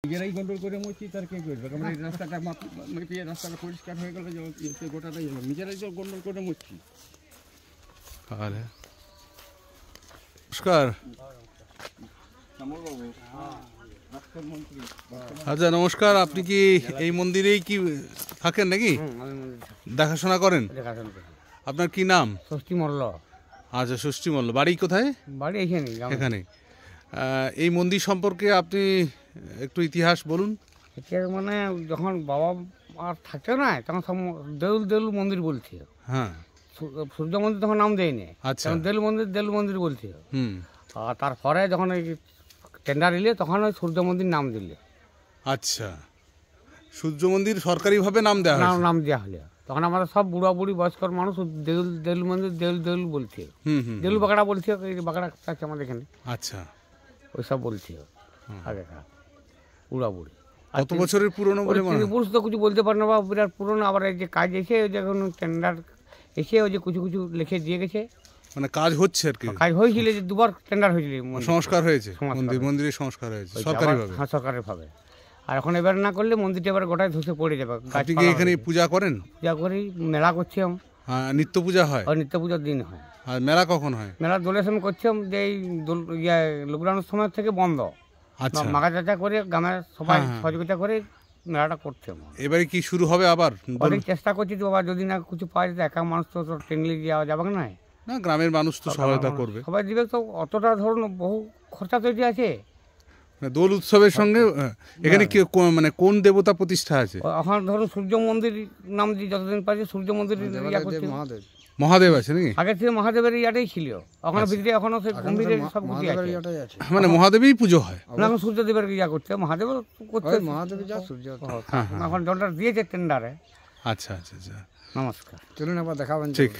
নিজেরাই গন্ডল করে মুছি তার কে করবে? আমরা এই রাস্তাটা মেপিয়ে রাস্তাটা পরিষ্কার হয়ে গেল, যে গোটাটাই হলো, নিজেরাই তো গন্ডল করে মুছি। নমস্কার। আচ্ছা নমস্কার, আপনি কি এই মন্দিরেই কি থাকেন নাকি? দেখাশোনা করেন? আপনার কি নাম? ষষ্ঠী মল্ল। আচ্ছা ষষ্ঠী মল্ল। বাড়ি কোথায়? বাড়ি এখানে। এখানে। এই মন্দির সম্পর্কে আপনি একটু ইতিহাস বলুন। ইতিহাস মানে যখন বাবা আর থাকতো না তখন সব দেউল দেউল মন্দির বলছে। হ্যাঁ। সূর্য মন্দির তখন নাম দেয়নি। আচ্ছা। দেউল মন্দির বলছে। হুম। আর তারপরে যখন ওই টেন্ডার এলে তখন ওই সূর্য মন্দির নাম দিলে। আচ্ছা, সূর্য মন্দির সরকারিভাবে নাম দেওয়া হয়েছে? নাম দেওয়া হলো। তখন আমাদের সব বুড়া বুড়ি বয়স্কর মানুষ দেউল মন্দির দেউল বলছে। দেউল বাঁকড়া বলছে, বাঁকড়া আছে আমাদের এখানে। আচ্ছা, ওইসব বলছে আগেকার বুড়া বুড়ি। কত বছরের পুরনো বলে মনে হয়? পুরুষ তো কিছু বলতে পারে না, বা বিরাট পুরনো। আবার এই যে কাজ এসে ওই যে কোনো টেন্ডার এসে ওই যে কিছু কিছু লিখে দিয়ে গেছে। মানে কাজ হচ্ছে আর কি? কাজ হয়েছিল, যে দুবার টেন্ডার হয়েছিল। সংস্কার হয়েছে মন্দিরের, সংস্কার হয়েছে সরকারিভাবে? হ্যাঁ, সরকারিভাবে। আর এখন এবার না করলে মন্দিরটা এবার গোটায় ধসে পড়ে যাবে। আপনি কি এখানে পূজা করেন? পূজা করি, মেলা করছি। হ্যাঁ, নিত্য পূজা হয়? আর নিত্য পূজার দিন হয়। আর মেলা কখন হয়? মেলা ডোনেশন করছি যে এই লোকডাউনের সময় থেকে বন্ধ। আচ্ছা, মাগা চাচা করে গ্রামের সবাই সহযোগিতা করে মেলাটা করছে। এবারে কি শুরু হবে আবার? অনেক চেষ্টা করছি তো বাবা, যদি না কিছু পাওয়া যায়, একা মানুষ তো ট্রেনে যাওয়া যাবে না। না, গ্রামের মানুষ তো সহায়তা করবে, সবাই দিবে। তো অতটা ধরুন বহু খরচা তৈরি আছে। দোল উৎসবের সঙ্গে এখানে কি মানে কোন দেবতা প্রতিষ্ঠা আছে? এখন ধরুন সূর্য মন্দির নাম দিয়ে যতদিন পাচ্ছি সূর্য মন্দির মহাদেব আছে নাকি? আগে থেকে মহাদেবের ইয়াটাই ছিল। এখনো ভিতরে এখনো সেই গম্ভীরের সব কিছু আছে। মানে মহাদেবই পুজো হয় না, এখন সূর্যদেবের ইয়া করতে, মহাদেব করতে। মহাদেব যা সূর্য এখন জলটা দিয়েছে টেন্ডারে। আচ্ছা আচ্ছা আচ্ছা, নমস্কার। চলুন আবার দেখাবেন। ঠিক।